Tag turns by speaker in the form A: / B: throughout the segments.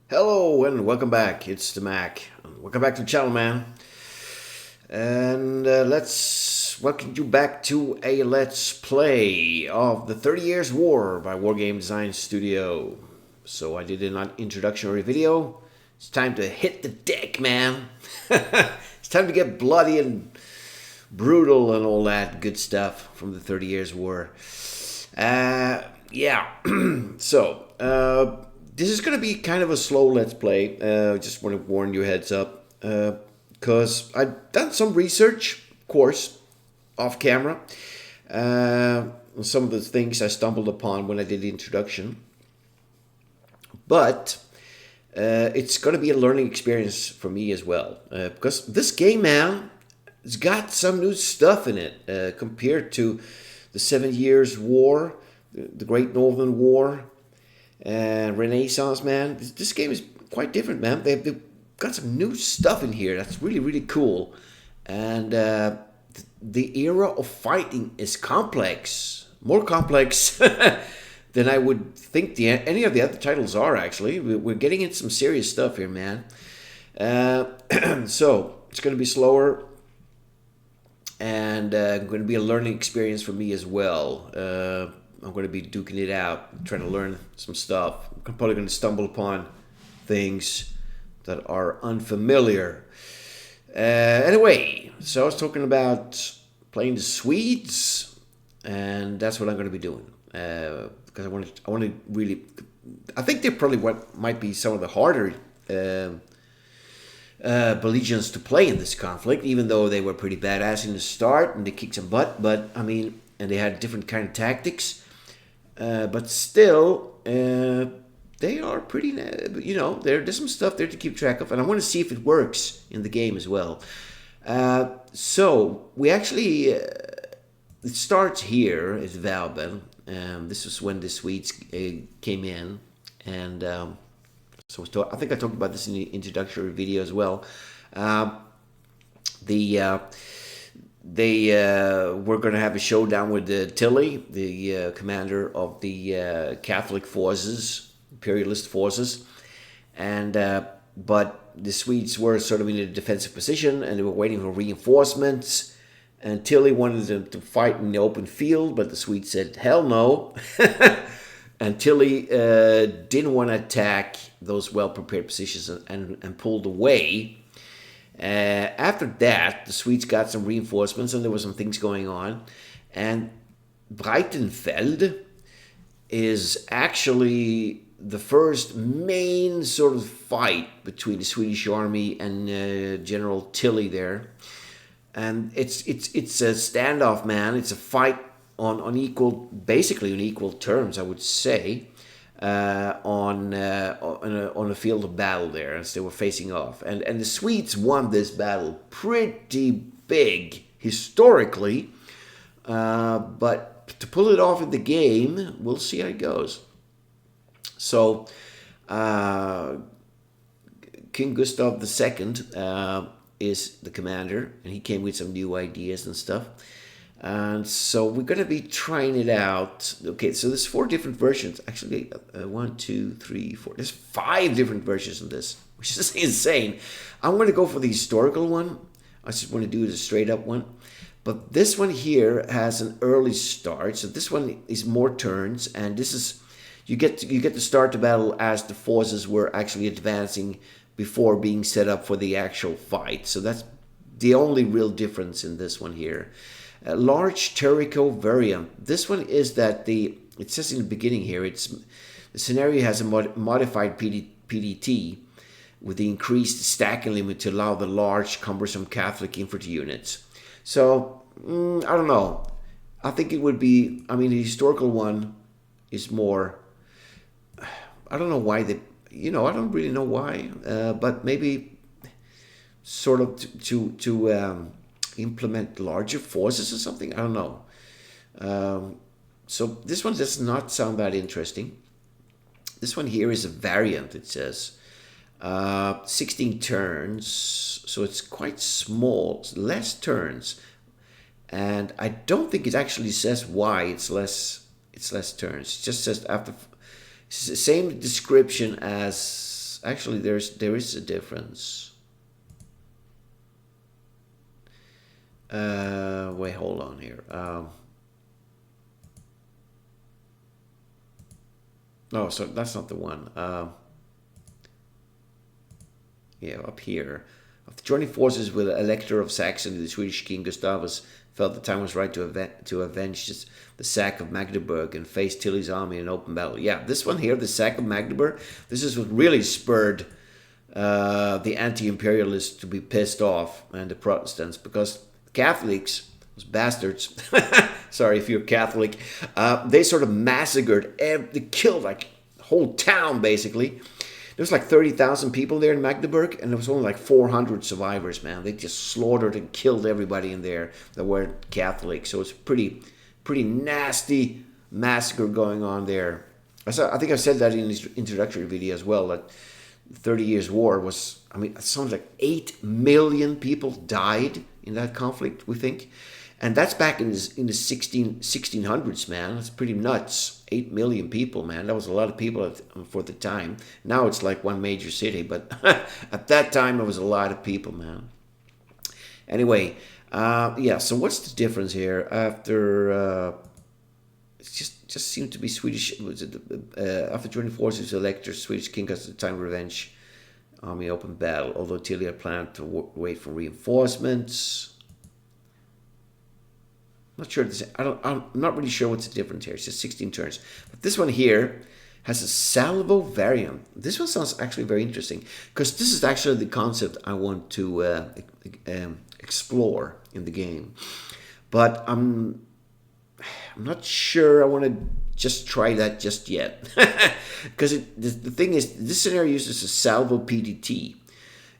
A: Hello and welcome back. It's the Mac. Welcome back to the channel, man. And let's welcome you back to a Let's Play of the 30 Years War by Wargame Design Studio. So I did an introductory video. It's time to hit the deck, man. It's time to get bloody and brutal and all that good stuff from the 30 Years War. Yeah. This is going to be kind of a slow Let's Play. Just want to warn you heads up. Because I've done some research, of course, off camera. Some of the things I stumbled upon when I did the introduction. But it's going to be a learning experience for me as well. Because this game, man, it's got some new stuff in it compared to the 7 Years War, the Great Northern War, Renaissance, man. This game is quite different, man. They've got some new stuff in here that's really, really cool. And the era of fighting is complex. More complex than I would think any of the other titles are, actually. We're getting into some serious stuff here, man. So, it's going to be slower. And going to be a learning experience for me as well. I'm going to be duking it out, trying to learn some stuff. I'm probably going to stumble upon things that are unfamiliar. Anyway, so I was talking about playing the Swedes, and that's what I'm going to be doing. Because I want to really, I think they're probably what might be some of the harder belligerents to play in this conflict, even though they were pretty badass in the start and they kicked some butt. But I mean, and they had different kind of tactics. But still, they are pretty, there's some stuff there to keep track of. And I want to see if it works in the game as well. So, we actually, it starts here at Valin. This was when the Swedes came in. And I think I talked about this in the introductory video as well. They were going to have a showdown with Tilly, the commander of the Catholic forces, Imperialist forces, and but the Swedes were sort of in a defensive position, and they were waiting for reinforcements. And Tilly wanted them to fight in the open field, but the Swedes said, "Hell no!" And Tilly didn't want to attack those well-prepared positions and pulled away. After that, the Swedes got some reinforcements and there were some things going on. And Breitenfeld is actually the first main sort of fight between the Swedish army and General Tilly there. And it's a standoff, man. It's a fight basically on equal terms, I would say. On a field of battle there as they were facing off. And the Swedes won this battle pretty big historically. But to pull it off in the game, we'll see how it goes. So, King Gustav II is the commander, and he came with some new ideas and stuff. And so we're going to be trying it out. Okay, so there's 4 different versions. Actually, 1, 2, 3, 4. There's 5 different versions of this, which is insane. I'm going to go for the historical one. I just want to do the straight up one. But this one here has an early start. So this one is more turns. And this is, you get to start the battle as the forces were actually advancing before being set up for the actual fight. So that's the only real difference in this one here. A large Terrico variant. This one is that it says in the beginning here, the scenario has a modified PDT with the increased stacking limit to allow the large, cumbersome Catholic infantry units. So, I don't know. I think it would be, the historical one is more, I don't know why I don't really know why, but maybe sort of to implement larger forces or something. I don't know. So this one does not sound that interesting. This one here is a variant, it says. 16 turns, so it's quite small, it's less turns. And I don't think it actually says why it's less turns. It just says after, it's the same description as Actually, there is a difference. Wait, hold on here. No, so that's not the one. Yeah, up here. After joining forces with Elector of Saxony, the Swedish king Gustavus felt the time was right to avenge the sack of Magdeburg and face Tilly's army in open battle. Yeah, this one here, the sack of Magdeburg, this is what really spurred the anti-imperialists to be pissed off, and the Protestants, because Catholics, those bastards, sorry if you're Catholic, they sort of massacred, they killed like the whole town basically. There was like 30,000 people there in Magdeburg, and there was only like 400 survivors, man. They just slaughtered and killed everybody in there that weren't Catholic. So it's pretty nasty massacre going on there. I think I said that in this introductory video as well, that the 30 Years' War was, I mean, it sounds like 8 million people died in that conflict, we think. And that's back in the 1600s, man. That's pretty nuts. 8 million people, man. That was a lot of people for the time. Now it's like one major city, but at that time it was a lot of people, man. Anyway, yeah. So what's the difference here? After it just seemed to be Swedish. Was it after joining forces with Elector, Swedish king has the time of revenge. Army open battle. Although Tilly had planned to wait for reinforcements. Not sure. I'm not really sure what's the difference here. It's just 16 turns. But this one here has a salvo variant. This one sounds actually very interesting, because this is actually the concept I want to explore in the game. But I'm not sure I want to just try that just yet. Because the thing is, this scenario uses a salvo PDT.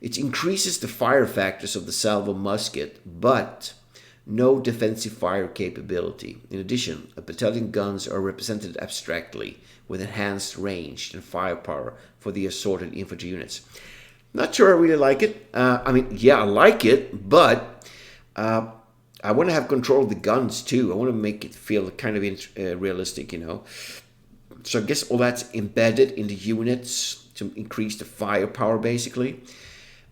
A: It increases the fire factors of the salvo musket, but no defensive fire capability. In addition, a battalion guns are represented abstractly with enhanced range and firepower for the assorted infantry units. Not sure I really like it. I mean, yeah, I like it, but I want to have control of the guns too. I want to make it feel kind of realistic, you know. So I guess all that's embedded in the units to increase the firepower, basically.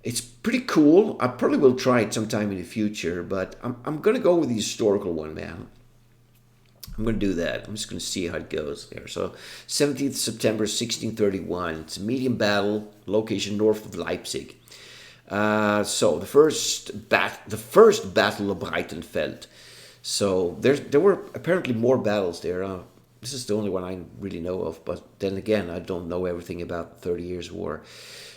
A: It's pretty cool. I probably will try it sometime in the future, but I'm going to go with the historical one, man. I'm going to do that. I'm just going to see how it goes there. So 17th September 1631. It's a medium battle, location north of Leipzig. So the first battle of Breitenfeld. So there were apparently more battles there. This is the only one I really know of, but then again, I don't know everything about the 30 Years' War.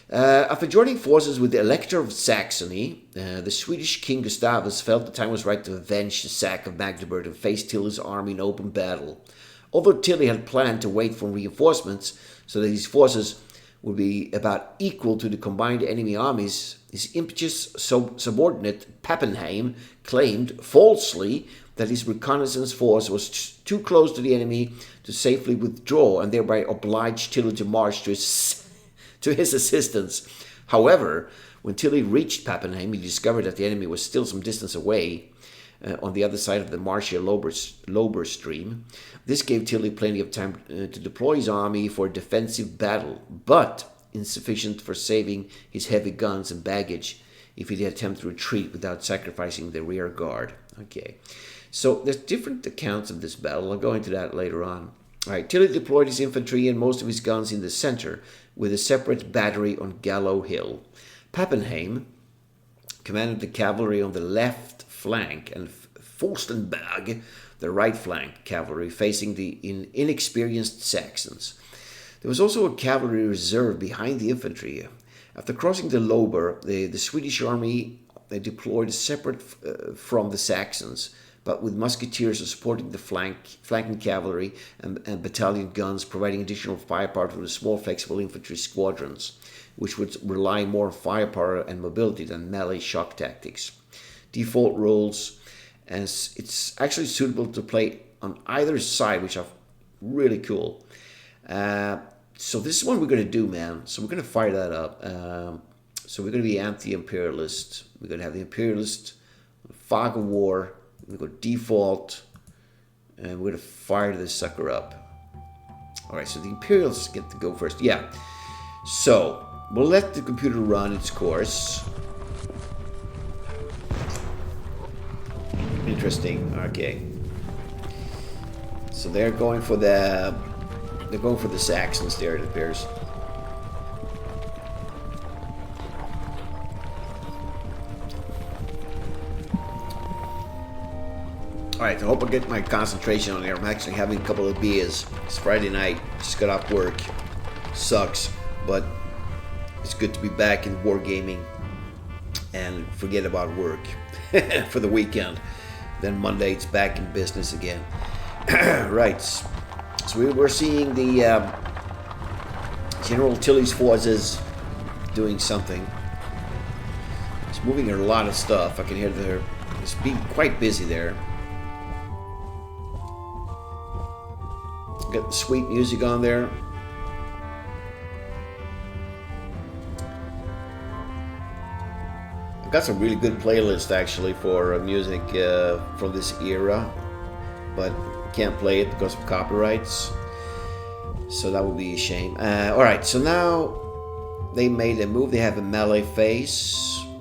A: After joining forces with the Elector of Saxony, the Swedish king Gustavus felt the time was right to avenge the sack of Magdeburg and face Tilly's army in open battle. Although Tilly had planned to wait for reinforcements so that his forces would be about equal to the combined enemy armies, his impetuous subordinate Pappenheim claimed falsely that his reconnaissance force was too close to the enemy to safely withdraw, and thereby obliged Tilly to march to his assistance. However, when Tilly reached Pappenheim, he discovered that the enemy was still some distance away on the other side of the marshy Lober stream. This gave Tilly plenty of time to deploy his army for a defensive battle, but insufficient for saving his heavy guns and baggage if he attempted to retreat without sacrificing the rear guard. Okay, so there's different accounts of this battle. I'll go into that later on. All right, Tilly deployed his infantry and most of his guns in the center, with a separate battery on Gallow Hill. Pappenheim commanded the cavalry on the left flank, and Furstenberg the right flank cavalry, facing the inexperienced Saxons. There was also a cavalry reserve behind the infantry. After crossing the Lober, the Swedish army they deployed separate from the Saxons, but with musketeers supporting the flanking cavalry and battalion guns, providing additional firepower to the small flexible infantry squadrons, which would rely more on firepower and mobility than melee shock tactics. Default rules, and it's actually suitable to play on either side, which are really cool. So this is what we're going to do, man. So we're going to fire that up. So we're going to be anti-imperialist. We're going to have the imperialist, fog of war. We're going to go default, and we're going to fire this sucker up. All right, so the Imperials get to go first. Yeah. So we'll let the computer run its course. Interesting. Okay. So they're going for the Saxons there, it appears. Alright, I hope I get my concentration on here. I'm actually having a couple of beers. It's Friday night. Just got off work. Sucks, but it's good to be back in wargaming and forget about work for the weekend. Then Monday it's back in business again. Right. So we're seeing the General Tilly's forces doing something. It's moving a lot of stuff. I can hear it's being quite busy there. Got the sweet music on there. I've got some really good playlist actually for music from this era, but can't play it because of copyrights. So that would be a shame. All right, so now they made a move. They have a melee phase.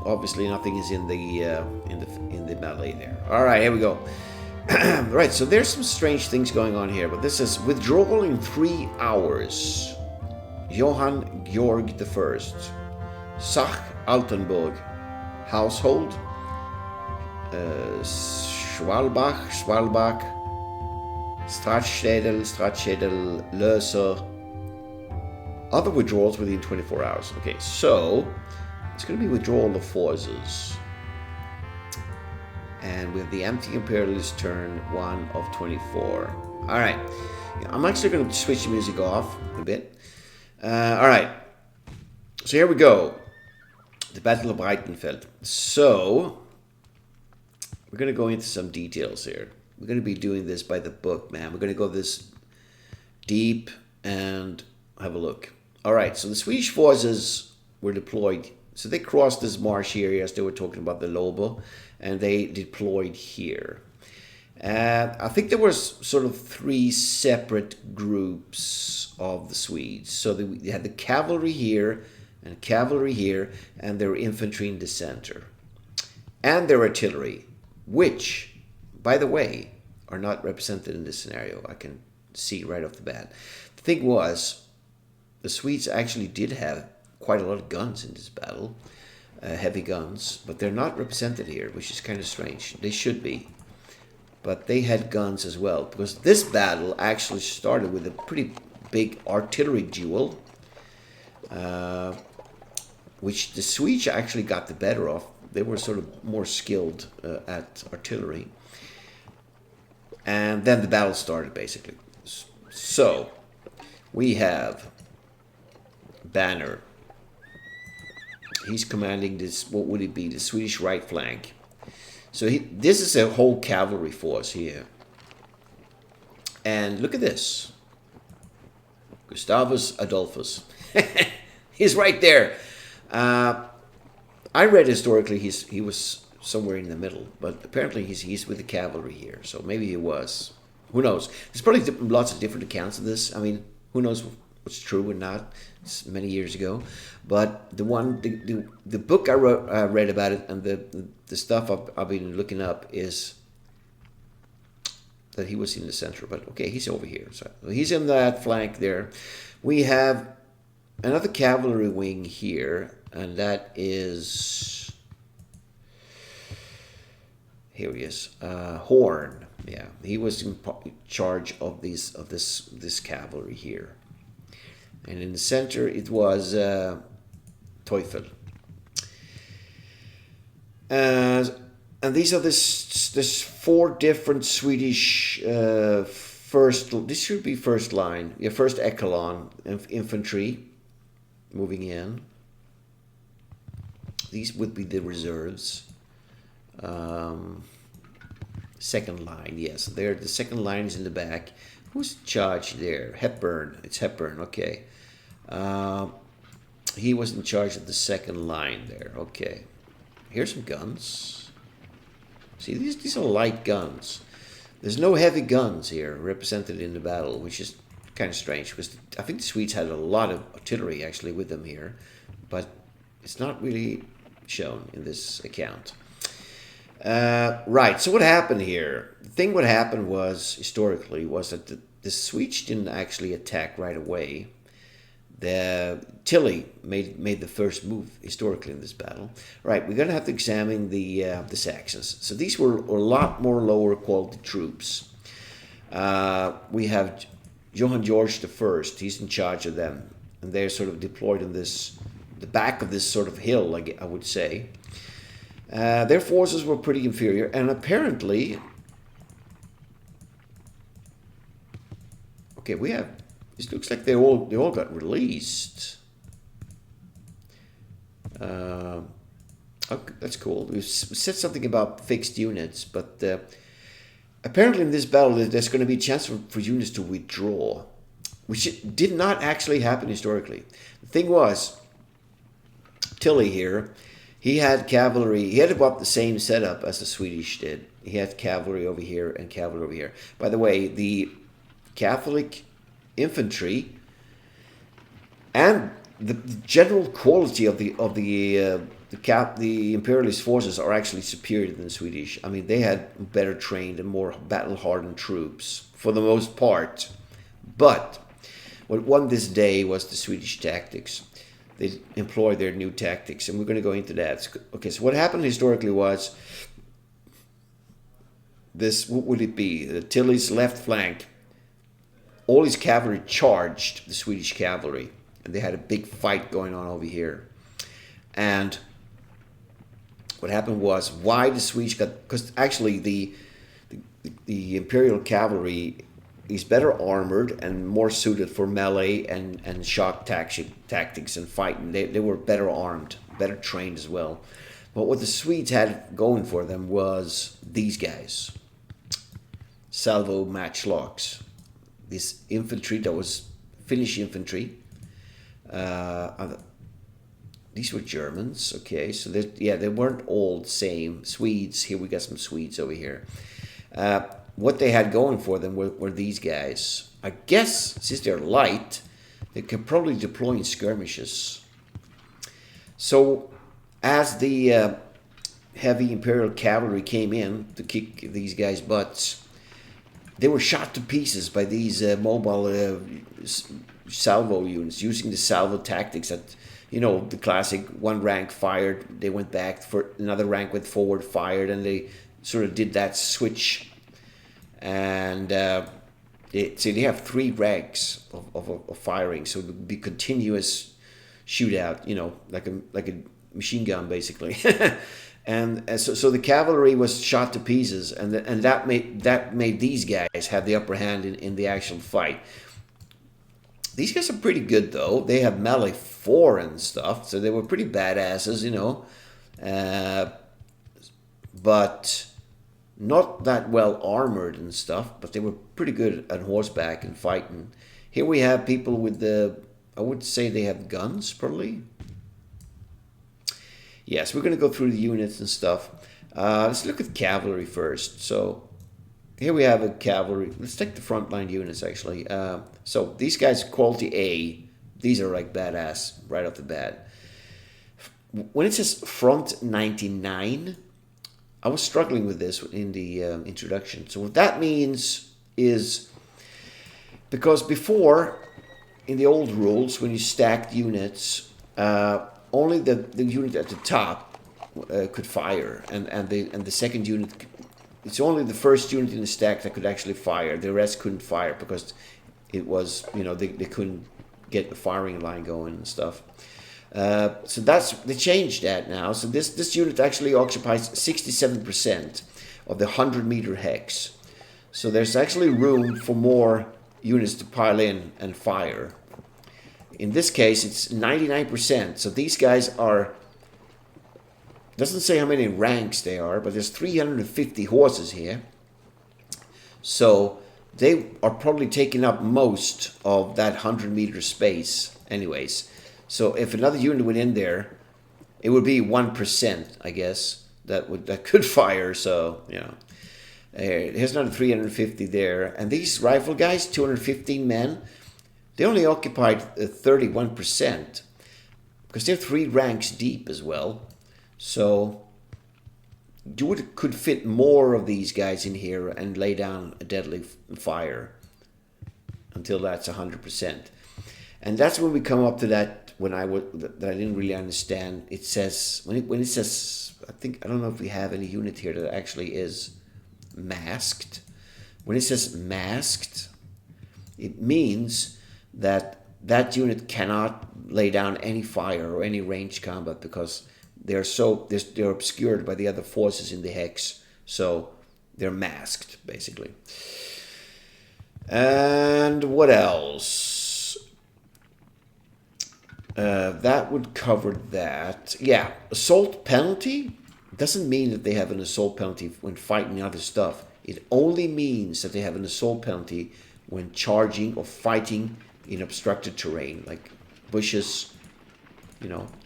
A: Obviously, nothing is in the melee there. All right, here we go. Right, so there's some strange things going on here, but this is withdrawal in 3 hours. Johann Georg I, Sach Altenburg, household, Schwalbach, Stratschädel, Löser. Other withdrawals within 24 hours. Okay, so it's going to be withdrawal of forces. And with the empty Imperialist turn 1 of 24. Alright. I'm actually going to switch the music off a bit. Alright. So here we go. The Battle of Breitenfeld. So, we're going to go into some details here. We're going to be doing this by the book, man. We're going to go this deep and have a look. Alright, so the Swedish forces were deployed. So they crossed this marsh here as they were talking about the Lobo. And they deployed here. I think there was sort of 3 separate groups of the Swedes. So they had the cavalry here, and cavalry here, and their infantry in the center. And their artillery, which, by the way, are not represented in this scenario. I can see right off the bat. The thing was, the Swedes actually did have quite a lot of guns in this battle. Heavy guns, but they're not represented here, which is kind of strange. They should be, but they had guns as well, because this battle actually started with a pretty big artillery duel, which the Swedes actually got the better of. They were sort of more skilled at artillery, and then the battle started basically. So we have Banner. He's commanding this, what would it be, the Swedish right flank. So this is a whole cavalry force here. And look at this. Gustavus Adolphus. He's right there. I read historically he was somewhere in the middle, but apparently he's with the cavalry here. So maybe he was. Who knows? There's probably lots of different accounts of this. I mean, who knows what's true and not. It's many years ago, but the book I read about it, and the stuff I've been looking up is that he was in the center. But okay, he's over here, so he's in that flank there. We have another cavalry wing here, and that is, here he is, Horn. Yeah, he was in charge of this cavalry here. And in the center, it was Teufel. And these are this 4 different Swedish this should be first line. Yeah, first echelon infantry moving in. These would be the reserves. Second line, yes. There, the second line is in the back. Who's in charge there? Hepburn. It's Hepburn, okay. He was in charge of the second line there. Okay. Here's some guns. See, these are light guns. There's no heavy guns here represented in the battle, which is kind of strange, because I think the Swedes had a lot of artillery actually with them here. but it's not really shown in this account. Right, so what happened here? The thing what happened was, historically, was that the Swedes didn't actually attack right away. The Tilly made the first move historically in this battle. Right, we're gonna have to examine the Saxons. So these were a lot more lower quality troops. We have Johann George I. He's in charge of them, and they're sort of deployed in the back of this sort of hill, like I would say. Their forces were pretty inferior, and apparently, okay, we have. It looks like they all got released. Okay, that's cool. We've said something about fixed units, but apparently in this battle there's going to be a chance for units to withdraw, which did not actually happen historically. The thing was, Tilly here, he had cavalry. He had about the same setup as the Swedish did. He had cavalry over here and cavalry over here. By the way, the Catholic infantry and the general quality of the Imperialist forces are actually superior than the Swedish. I mean, they had better trained and more battle-hardened troops for the most part. But what won this day was the Swedish tactics. They employed their new tactics, and we're going to go into that. Okay, so what happened historically was this. What would it be? The Tilly's left flank. All his cavalry charged the Swedish cavalry, and they had a big fight going on over here. And what happened was, why the Swedish got, because actually the Imperial cavalry is better armored and more suited for melee and shock tactics and fighting. They were better armed, better trained as well. But what the Swedes had going for them was these guys, salvo matchlocks. This infantry that was Finnish infantry. These were Germans, okay, so they weren't all the same. Swedes, here we got some Swedes over here. What they had going for them were these guys. I guess, since they're light, they can probably deploy in skirmishes. So, as the heavy Imperial cavalry came in to kick these guys' butts, they were shot to pieces by these mobile salvo units, using the salvo tactics that, you know, the classic one rank fired, they went back, for another rank went forward, fired, and they sort of did that switch. And so they have 3 ranks of firing, so it would be continuous shootout, you know, like a machine gun basically. And so the cavalry was shot to pieces, and that made these guys have the upper hand in the actual fight. These guys are pretty good though. They have melee 4 and stuff, so they were pretty badasses, you know, but not that well armored and stuff. But they were pretty good at horseback and fighting. Here we have people with I would say they have guns probably. Yes, we're going to go through the units and stuff. Let's look at cavalry first. So here we have a cavalry. Let's take the frontline units actually. So these guys, quality A, these are like badass right off the bat. When it says front 99, I was struggling with this in the introduction. So what that means is, because before, in the old rules, when you stacked units, only the unit at the top could fire, and the second unit, it's only the first unit in the stack that could actually fire. The rest couldn't fire because it was, you know, they couldn't get the firing line going and stuff. So they changed that now. So this unit actually occupies 67% of the 100-meter hex. So there's actually room for more units to pile in and fire. In this case, it's 99%. So these guys are, doesn't say how many ranks they are, but there's 350 horses here. So they are probably taking up most of that 100-meter space anyways. So if another unit went in there, it would be 1%, I guess, that could fire. So, you know, here's another 350 there. And these rifle guys, 215 men, they only occupied 31%. because they're 3 ranks deep as well. So you could fit more of these guys in here and lay down a deadly fire until that's 100%. And that's when we come up to that that I didn't really understand. It says when it says, I don't know if we have any unit here that actually is masked. When it says masked, it means that that unit cannot lay down any fire or any ranged combat because they're obscured by the other forces in the hex, so they're masked basically. And what else? That would cover that. Yeah, assault penalty doesn't mean that they have an assault penalty when fighting other stuff. It only means that they have an assault penalty when charging or fighting in obstructed terrain, like bushes,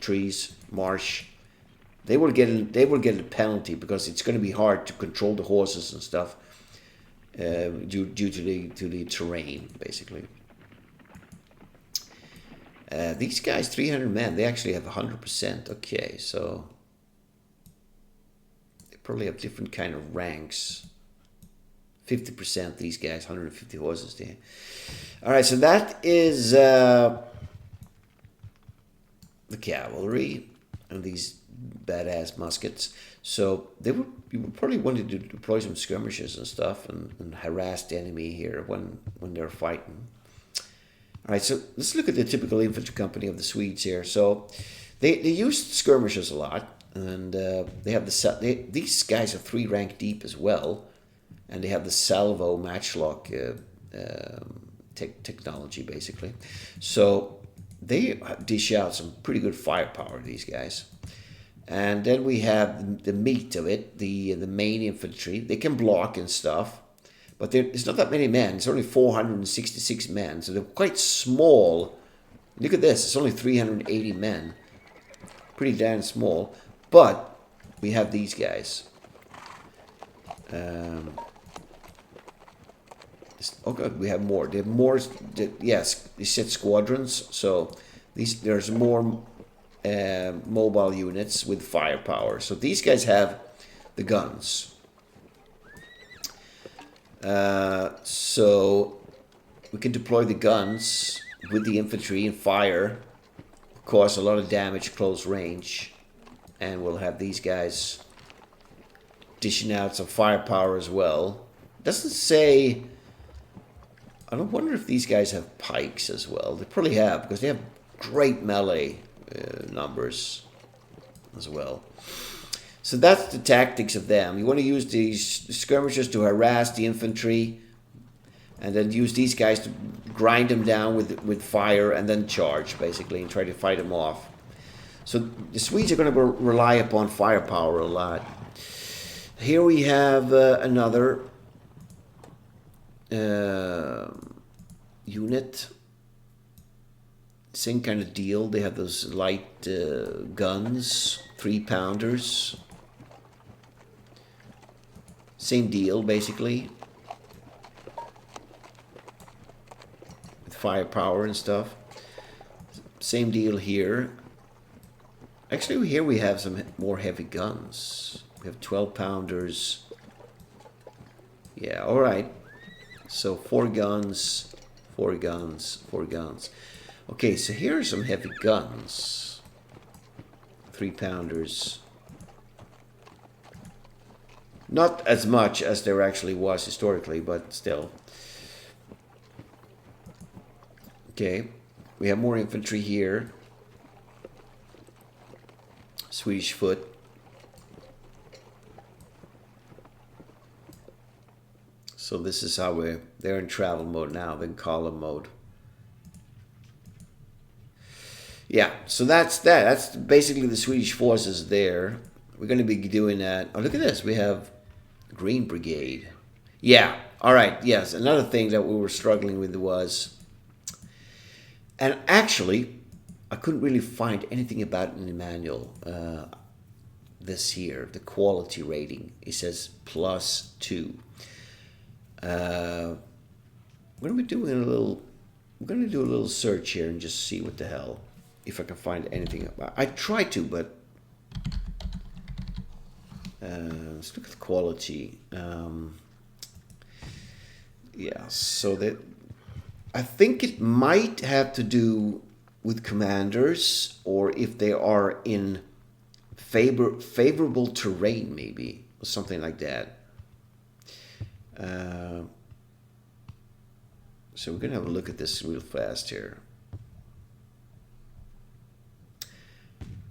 A: trees, marsh. They will get a penalty because it's going to be hard to control the horses and stuff due to the terrain, basically. These guys, 300 men, they actually have 100%. Okay, so they probably have different kind of ranks. 50%, these guys, 150 horses there. All right, so that is the cavalry and these badass muskets. So you would probably want to deploy some skirmishes and stuff and harass the enemy here when they're fighting. All right, so let's look at the typical infantry company of the Swedes here. So they used skirmishes a lot, and they have these guys are 3 rank deep as well, and they have the salvo matchlock technology basically. So they dish out some pretty good firepower, these guys. And then we have the meat of it, the main infantry. They can block and stuff, but there's not that many men. It's only 466 men, so they're quite small. Look at this, it's only 380 men. Pretty damn small. But we have these guys. Okay, we have more. They have more. Yes, they said squadrons. So there's more mobile units with firepower. So these guys have the guns. So we can deploy the guns with the infantry and fire, cause a lot of damage close range, and we'll have these guys dishing out some firepower as well. Doesn't say. I don't wonder if these guys have pikes as well. They probably have, because they have great melee numbers as well. So that's the tactics of them. You want to use these skirmishers to harass the infantry, and then use these guys to grind them down with fire, and then charge, basically, and try to fight them off. So the Swedes are going to rely upon firepower a lot. Here we have another unit. Same kind of deal. They have those light guns, 3-pounders. Same deal, basically. With firepower and stuff. Same deal here. Actually, here we have some more heavy guns. We have 12-pounders. Yeah, alright. So 4 guns, 4 guns, 4 guns. Okay, so here are some heavy guns. 3-pounders. Not as much as there actually was historically, but still. Okay, we have more infantry here. Swedish foot. So this is how they're in travel mode now, then column mode. Yeah, so that's that. That's basically the Swedish forces there. We're going to be doing that. Oh, look at this. We have Green Brigade. Yeah, all right, yes. Another thing that we were struggling with was, and actually, I couldn't really find anything about it in the manual. This here, the quality rating. It says +2. We're going to be doing we're going to do a little search here and just see what the hell if I can find anything. I try to, but let's look at the quality. Yeah, so that I think it might have to do with commanders, or if they are in favorable terrain, maybe, or something like that. So we're gonna have a look at this real fast here.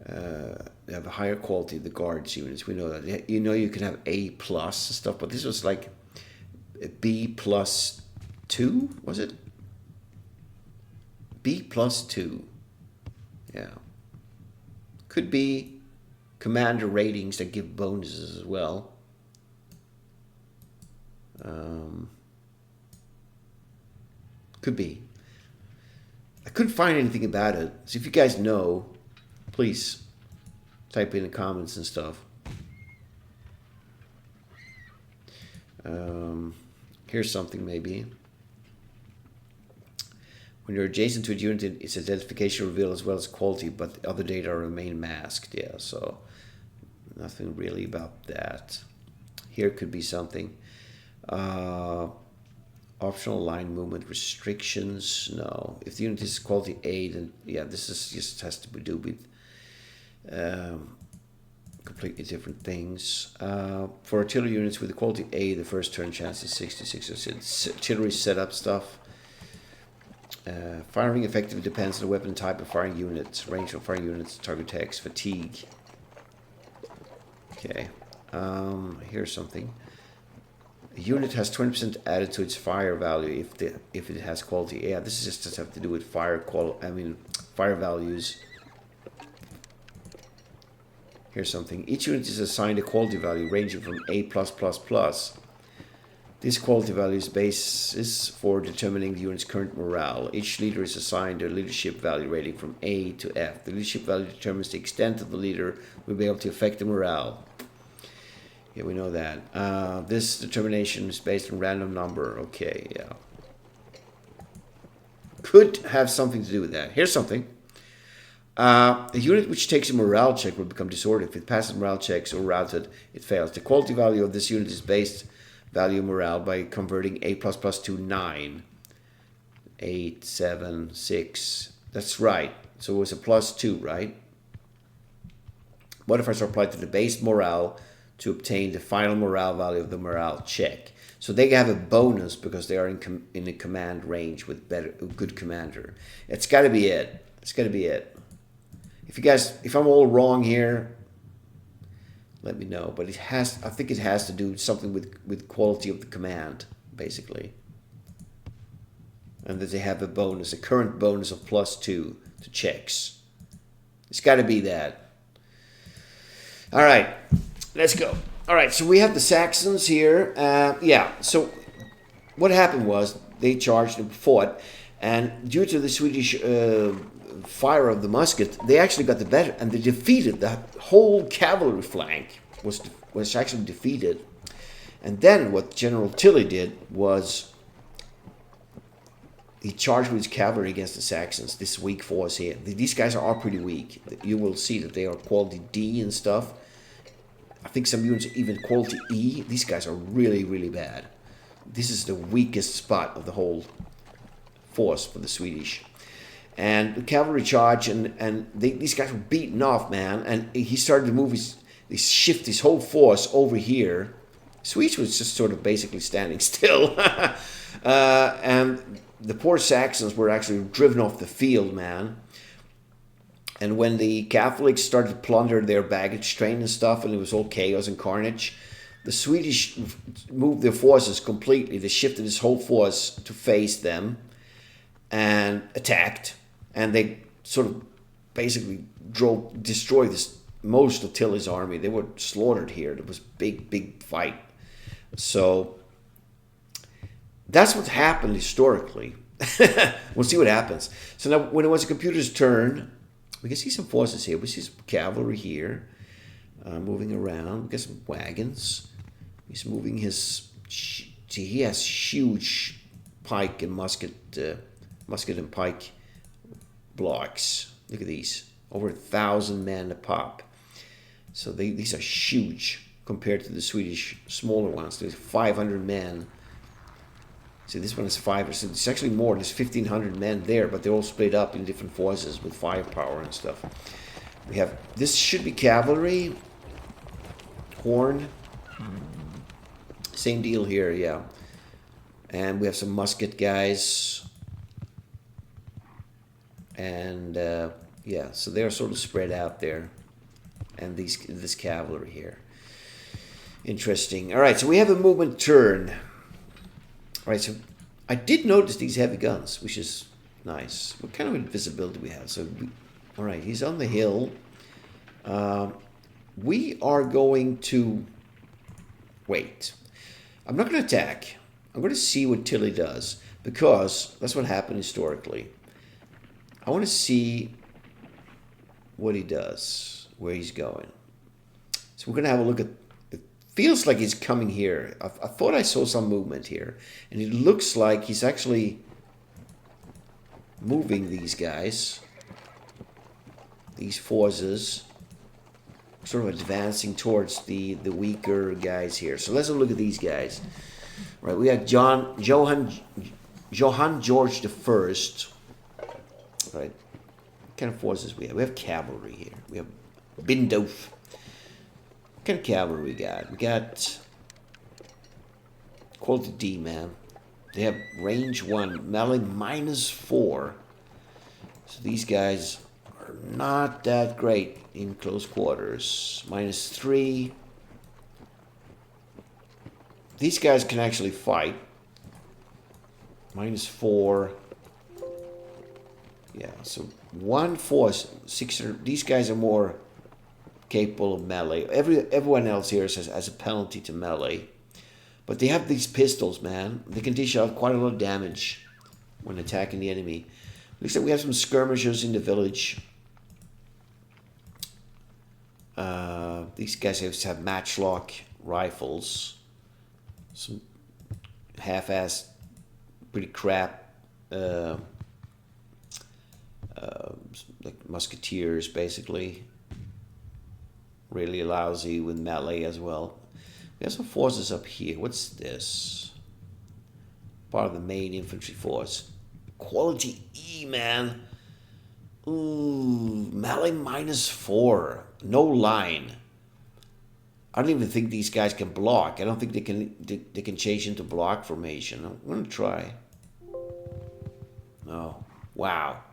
A: They have a higher quality of the guards units. We know that. You know, you can have A plus and stuff, but this was like a B+2, was it? B+2. Yeah. Could be commander ratings that give bonuses as well. Could be. I couldn't find anything about it. So if you guys know, please type in the comments and stuff. Here's something maybe. When you're adjacent to a unit, its identification revealed as well as quality, but other data remain masked. Yeah, so nothing really about that. Here could be something. Optional line movement restrictions. No. If the unit is quality A, then yeah, this is just has to do with completely different things. For artillery units with the quality A, the first turn chance is 66. It's artillery setup stuff. Firing effectively depends on the weapon type of firing units, range of firing units, target text, fatigue. Okay. Here's something. A unit has 20% added to its fire value if it has quality. Yeah, this is just have to do with fire values. Here's something. Each unit is assigned a quality value ranging from A+++. This quality value is basis for determining the unit's current morale. Each leader is assigned a leadership value rating from A to F. The leadership value determines the extent of the leader will be able to affect the morale. Yeah, we know that. This determination is based on random number. Okay, yeah. Could have something to do with that. Here's something. A unit which takes a morale check will become disordered. If it passes morale checks or routed, it fails. The quality value of this unit is based value morale by converting A++ to 9. 8, 7, 6. That's right. So it was a +2, right? Modifiers are applied to the base morale to obtain the final morale value of the morale check. So they have a bonus because they are in a command range with a good commander. It's got to be it. It's got to be it. If I'm all wrong here, let me know. But I think it has to do something with quality of the command, basically. And that they have a bonus, a current bonus of +2 to checks. It's got to be that. All right. Let's go. All right, so we have the Saxons here. Yeah, so what happened was they charged and fought, and due to the Swedish fire of the musket, they actually got the better, and they defeated the whole cavalry flank was actually defeated. And then what General Tilly did was he charged with his cavalry against the Saxons, this weak force here. These guys are pretty weak. You will see that they are quality D and stuff. I think some units are even quality E. These guys are really, really bad. This is the weakest spot of the whole force for the Swedish. And the cavalry charge, and these guys were beaten off, man. And he started to move shift his whole force over here. Swedish was just sort of basically standing still. And the poor Saxons were actually driven off the field, man. And when the Catholics started to plunder their baggage train and stuff, and it was all chaos and carnage, the Swedish moved their forces completely. They shifted his whole force to face them and attacked. And they sort of basically destroyed most of Tilly's army. They were slaughtered here. There was a big fight. So that's what happened historically. We'll see what happens. So now when it was the computer's turn, we can see some forces here. We see some cavalry here moving around. We got some wagons. He's moving his... he has huge pike and musket and pike blocks. Look at these. Over 1,000 men a pop. So these are huge compared to the Swedish smaller ones. There's 500 men. See, this one is 5. So it's actually more. There's 1,500 men there, but they're all split up in different forces with firepower and stuff. We have, this should be cavalry. Horn. Same deal here, yeah. And we have some musket guys. And, yeah, so they're sort of spread out there. And this cavalry here. Interesting. All right, so we have a movement turn. All right, so I did notice these heavy guns, which is nice. What kind of invisibility do we have? So, all right, he's on the hill. We are going to wait. I'm not going to attack. I'm going to see what Tilly does, because that's what happened historically. I want to see what he does, where he's going. So we're going to have a look at. It feels like he's coming here. I thought I saw some movement here, and it looks like he's actually moving these guys, these forces, sort of advancing towards the weaker guys here. So let's have a look at these guys. Right, we have Johann George the First. Right, what kind of forces we have? We have cavalry here. We have Bindolf. What kind of cavalry we got? We got quality D, man. They have range 1, melee -4. So these guys are not that great in close quarters. -3. These guys can actually fight. -4. Yeah, so 1 force, 600. These guys are more capable of melee. Everyone else here has a penalty to melee. But they have these pistols, man. They can dish out quite a lot of damage when attacking the enemy. Looks like we have some skirmishers in the village. These guys have matchlock rifles. Some half-assed, pretty crap, like musketeers, basically. Really lousy with melee as well. We have some forces up here. What's this? Part of the main infantry force. Quality E, man. Ooh, melee -4. No line. I don't even think these guys can block. I don't think they can change into block formation. I'm gonna try. Oh, wow.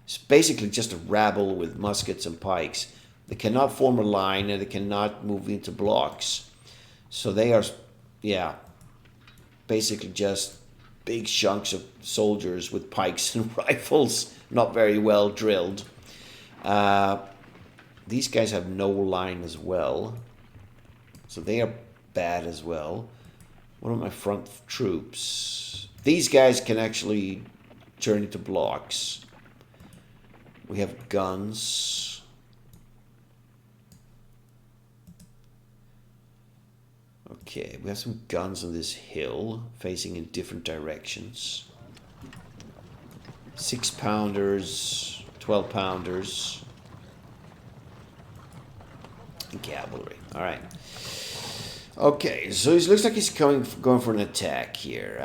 A: It's basically just a rabble with muskets and pikes. They cannot form a line and they cannot move into blocks. So they are, yeah, basically just big chunks of soldiers with pikes and rifles, not very well drilled. These guys have no line as well. So they are bad as well. What are my front troops? These guys can actually turn into blocks. We have guns. Okay, we have some guns on this hill facing in different directions. 6-pounders, 12-pounders, and cavalry. All right. Okay, so it looks like he's going for an attack here.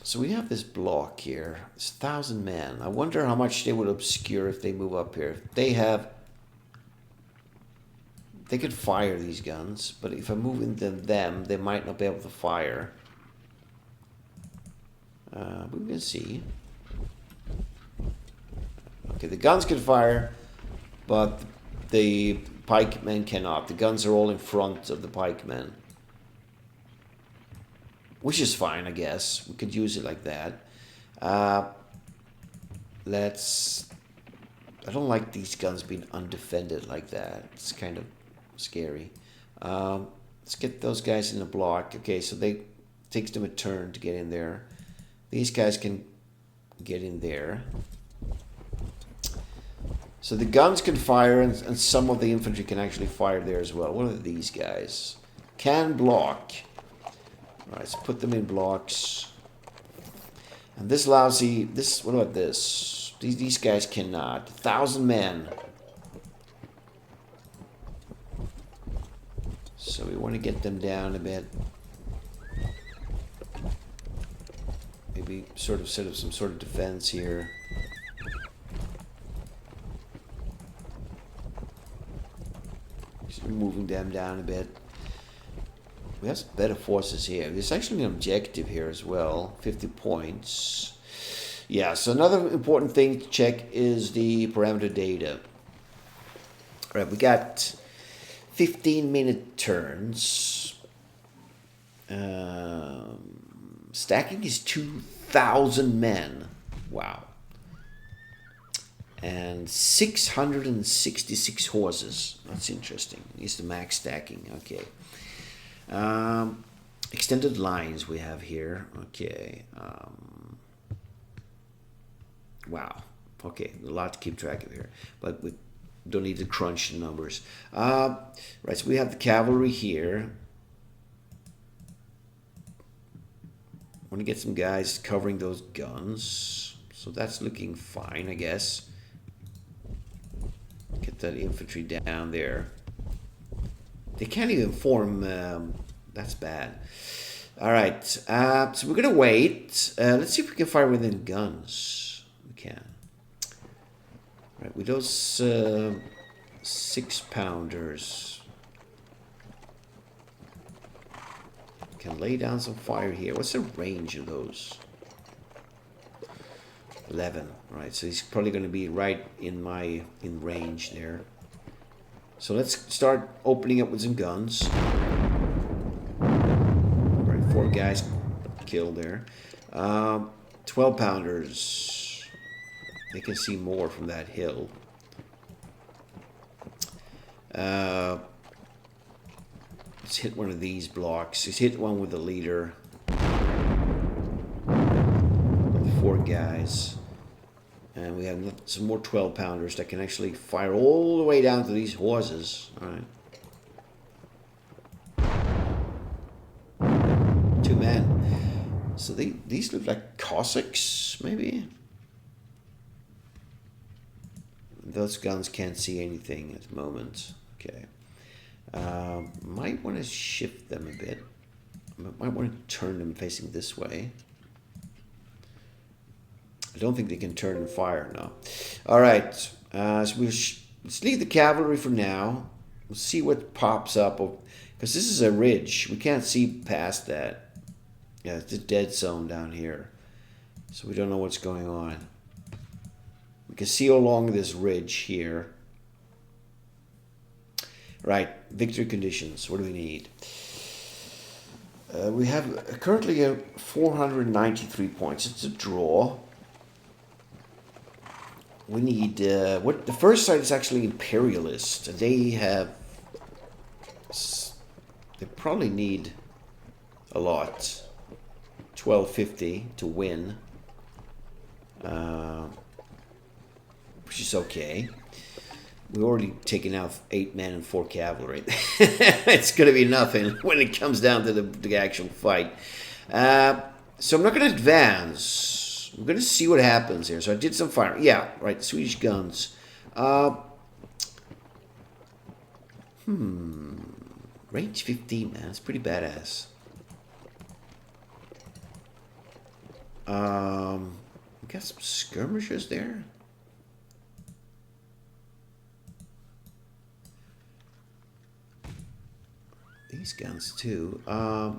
A: So we have this block here. It's 1,000 men. I wonder how much they would obscure if they move up here. They could fire these guns, but if I move into them, they might not be able to fire. We can see. Okay, the guns can fire, but the pikemen cannot. The guns are all in front of the pikemen. Which is fine, I guess. We could use it like that. I don't like these guns being undefended like that. It's kind of scary. Let's get those guys in the block. Okay, so takes them a turn to get in there. These guys can get in there. So the guns can fire, and some of the infantry can actually fire there as well. What are these guys? Can block. Alright, so put them in blocks. And this lousy, what about this? These guys cannot. 1,000 men. So we want to get them down a bit. Maybe sort of set up some sort of defense here. Just moving them down a bit. We have some better forces here. There's actually an objective here as well. 50 points. Yeah, so another important thing to check is the parameter data. All right, we got 15-minute turns. Stacking is 2,000 men. Wow. And 666 horses. That's interesting. Is the max stacking. Okay. Extended lines we have here. Okay. Wow. Okay. A lot to keep track of here. But we don't need to crunch the numbers. Right. So we have the cavalry here. Want to get some guys covering those guns. So that's looking fine, I guess. Get that infantry down there. They can't even form. That's bad. All right. So we're going to wait. Let's see if we can fire within guns. We can. All right. With those 6-pounders. Can lay down some fire here. What's the range of those? 11. Right, so he's probably going to be right in range there. So let's start opening up with some guns. Right, 4 guys killed there. 12-pounders. They can see more from that hill. Let's hit one of these blocks. Let's hit one with the leader. With 4 guys. And we have some more 12-pounders that can actually fire all the way down to these horses. Alright. 2 men. So these look like Cossacks, maybe? Those guns can't see anything at the moment. Okay. Might want to shift them a bit. Might want to turn them facing this way. I don't think they can turn and fire now. All right, so let's leave the cavalry for now. We'll see what pops up, because this is a ridge. We can't see past that. Yeah, it's a dead zone down here, so we don't know what's going on. We can see along this ridge here. Right, victory conditions. What do we need? We have currently 493 points. It's a draw. We need the first side is actually Imperialist. They probably need a lot. 1250 to win, which is okay. We've already taken out 8 men and 4 cavalry. It's going to be nothing when it comes down to the actual fight. So I'm not going to advance. I'm going to see what happens here. So I did some firing. Yeah, right, Swedish guns. Range 15, man. It's pretty badass. We got some skirmishers there. These guns too. I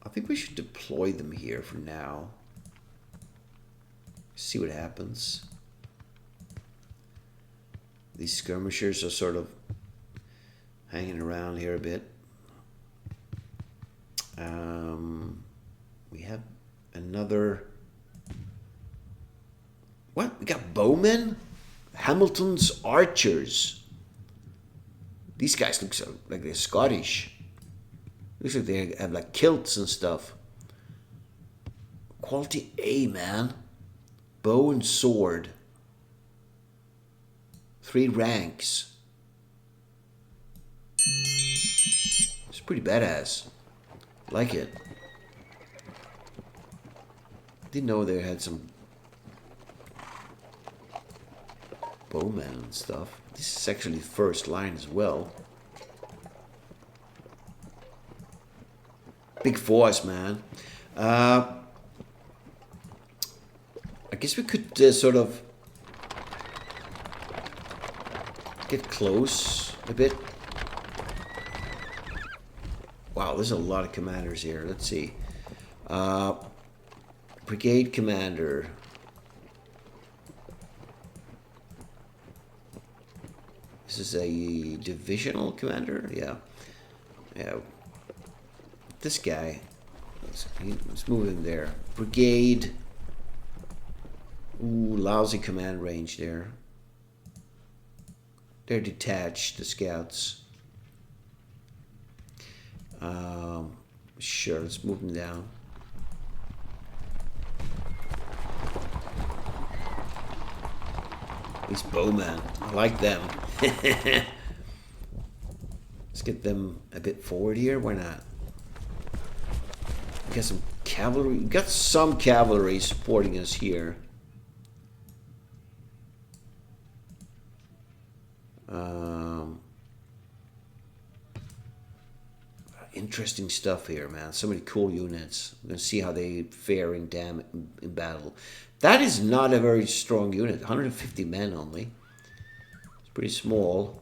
A: think we should deploy them here for now. See what happens. These skirmishers are sort of hanging around here a bit. We have another. What? We got bowmen? Hamilton's archers. These guys look so like they're Scottish. Looks like they have like kilts and stuff. Quality A, man. Bow and sword. 3 ranks. It's pretty badass. Like it. Didn't know they had some bowmen and stuff. This is actually the first line as well. Big force, man. I guess we could sort of get close a bit. Wow, there's a lot of commanders here. Let's see. Brigade commander. This is a divisional commander? Yeah. Yeah. This guy. Let's move him there. Brigade. Ooh, lousy command range there. They're detached, the scouts. Sure, let's move them down. These bowmen, I like them. Let's get them a bit forward here. Why not? We got some cavalry. We got some cavalry supporting us here. Interesting stuff here, man. So many cool units. I'm gonna see how they fare in battle. That is not a very strong unit. 150 men only. It's pretty small.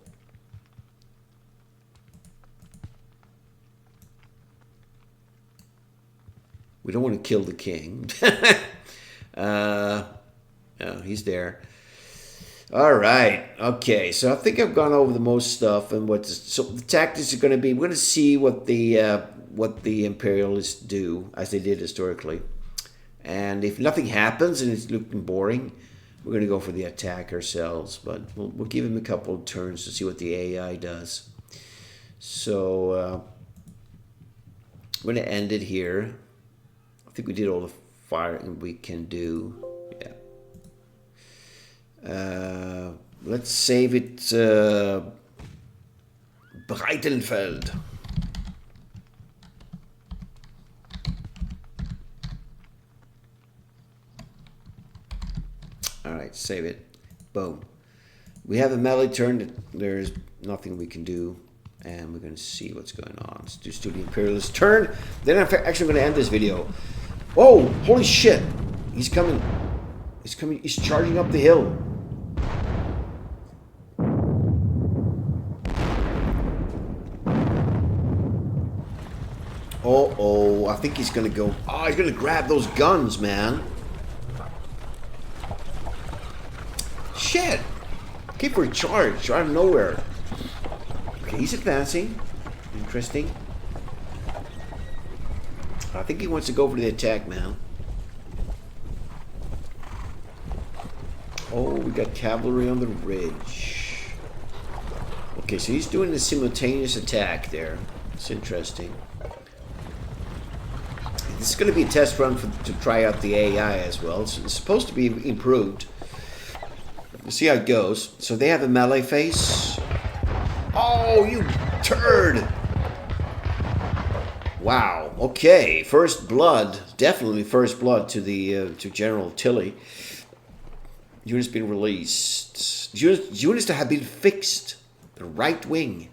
A: We don't want to kill the king. No, he's there. All right. Okay. So I think I've gone over the most stuff and so the tactics are going to be. We're going to see what the Imperialists do as they did historically, and if nothing happens and it's looking boring, we're going to go for the attack ourselves. But we'll give him a couple of turns to see what the AI does. So I'm going to end it here. I think we did all the firing we can do. Let's save it Breitenfeld. Alright, save it. Boom. We have a melee turn. There's nothing we can do. And we're going to see what's going on. Let's just do the Imperialist turn. Then I'm actually going to end this video. Whoa! Holy shit! He's coming. He's coming. He's charging up the hill. Uh-oh, I think he's gonna go. Oh, he's gonna grab those guns, man. Shit! Came for a charge out of nowhere. Okay, he's advancing. Interesting. I think he wants to go for the attack, man. Oh, we got cavalry on the ridge. Okay, so he's doing a simultaneous attack there. It's interesting. This is going to be a test run to try out the AI as well. It's supposed to be improved. We'll see how it goes. So they have a melee face. Oh, you turd! Wow. Okay, first blood. Definitely first blood to the to General Tilly. Units been released. Units that have been fixed. The right wing.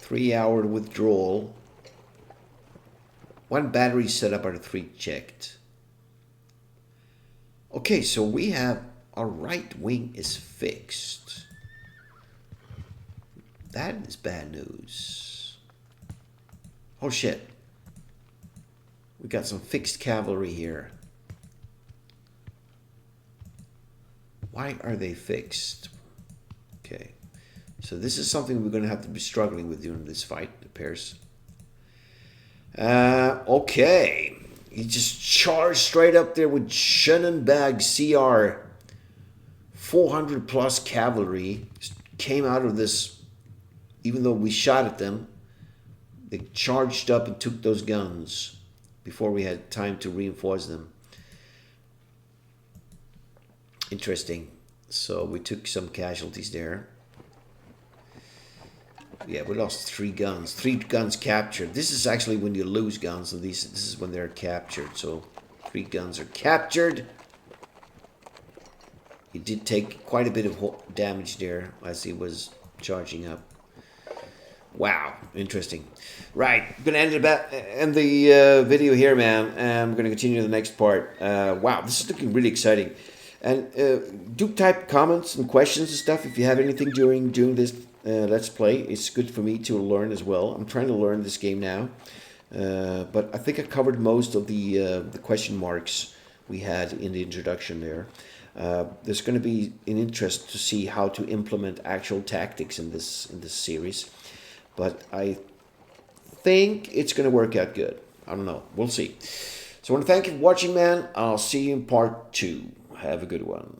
A: 3-hour withdrawal. 1 battery set up, are 3 checked. Okay, so we have our right wing is fixed. That is bad news. Oh shit. We got some fixed cavalry here. Why are they fixed? Okay. So this is something we're going to have to be struggling with during this fight, it appears. Okay. He just charged straight up there with Schönenberg CR. 400 plus cavalry. Just came out of this, even though we shot at them. They charged up and took those guns before we had time to reinforce them. Interesting. So we took some casualties there. Yeah, we lost 3 guns. 3 guns captured. This is actually when you lose guns, and this is when they're captured. So 3 guns are captured. He did take quite a bit of damage there as he was charging up. Wow, interesting. Right, I'm gonna end the video here, man. I'm gonna continue the next part. Wow, this is looking really exciting. And do type comments and questions and stuff if you have anything during this Let's Play. It's good for me to learn as well. I'm trying to learn this game now, but I think I covered most of the question marks we had in the introduction there. There's going to be an interest to see how to implement actual tactics in this series, but I think it's going to work out good. I don't know. We'll see. So I want to thank you for watching, man. I'll see you in part 2. Have a good one.